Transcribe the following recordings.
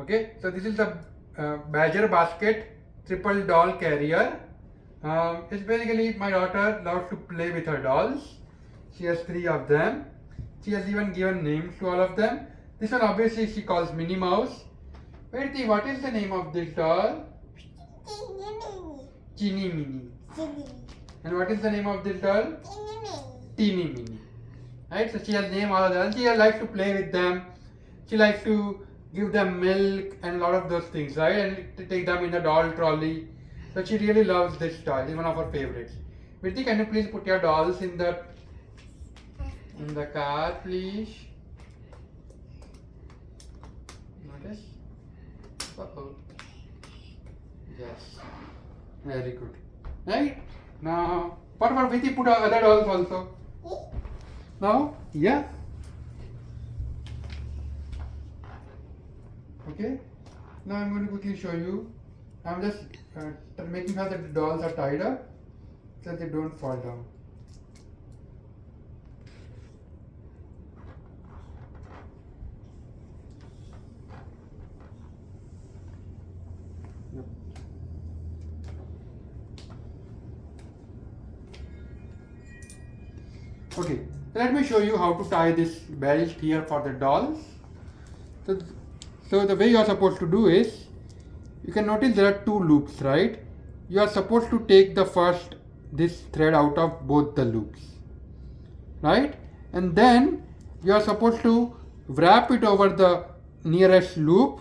Okay, so this is the Badger basket triple doll carrier. It's basically my daughter loves to play with her dolls. She has 3 of them. She has even given names to all of them. This one obviously she calls Minnie Mouse. Verti, what is the name of this doll? Teeny Minnie. And what is the name of this doll? Teeny Minnie. Right, so she has named all of them. She likes to play with them. She likes to give them milk and a lot of those things, right? And to take them in the doll trolley. So she really loves this doll. It's one of her favorites. Virti, can you please put your dolls in the car, please? Notice? Uh-oh. Yes. Very good. Right? Now, what about Virti? Put other dolls also. Now, yeah. Okay. Now I'm going to quickly show you. I'm just making sure that the dolls are tied up so they don't fall down. Yep. Okay. Let me show you how to tie this belt here for the dolls. So the way you are supposed to do is, you can notice there are 2 loops, right? You are supposed to take this thread out of both the loops, right? And then you are supposed to wrap it over the nearest loop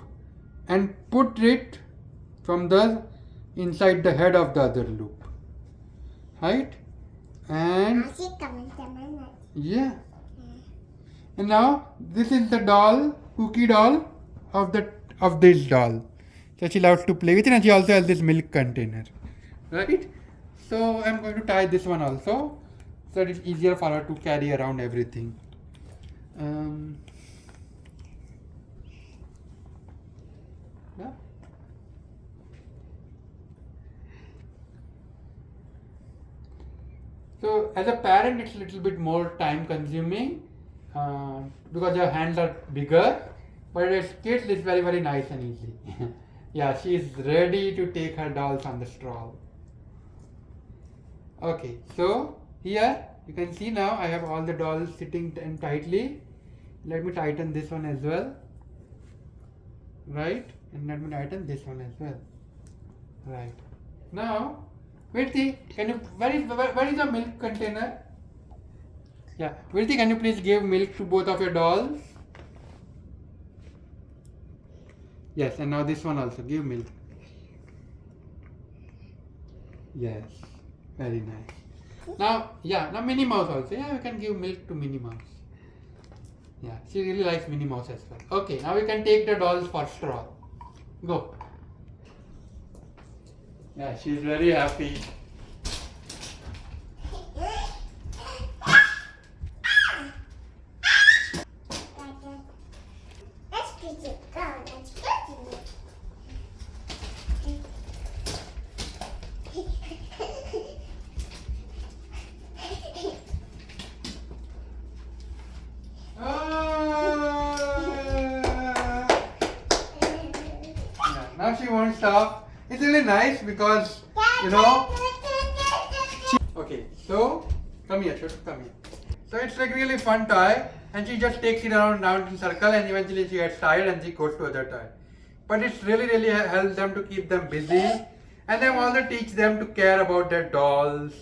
and put it from the inside the head of the other loop, right? And yeah. And now this is the doll, cookie doll of this doll. So she loves to play with it, and she also has this milk container, right? So I'm going to tie this one also, so that it's easier for her to carry around everything. Yeah. So as a parent, it's a little bit more time consuming because your hands are bigger, but as kids, it's very, very nice and easy. Yeah, she is ready to take her dolls on the stroll. Okay, so here you can see now I have all the dolls sitting in tightly. Let me tighten this one as well. Right? And let me tighten this one as well. Right. Now, Virti, can you, where is the milk container? Yeah, Virti, can you please give milk to both of your dolls? Yes, and now this one also, give milk. Yes, very nice. Now, yeah, now Minnie Mouse also. Yeah, we can give milk to Minnie Mouse. Yeah, she really likes Minnie Mouse as well. Okay, now we can take the dolls for stroll. Go. Yeah, she's very happy. Now she won't stop. It's really nice because, you know. Okay, so come here, Chotu, come here. So it's like really fun toy, and she just takes it around in circle, and eventually she gets tired and she goes to other toy. But it's really helps them to keep them busy, and then also teach them to care about their dolls.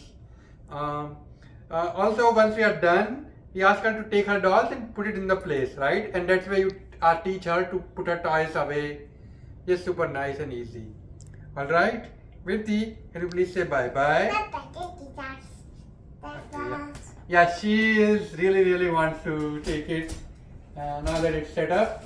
Also, once we are done, we ask her to take her dolls and put it in the place, right? And that's where you teach her to put her toys away. Just super nice and easy. Alright? Virti, can you please say bye-bye? Yeah, she is really wants to take it now that it's set up.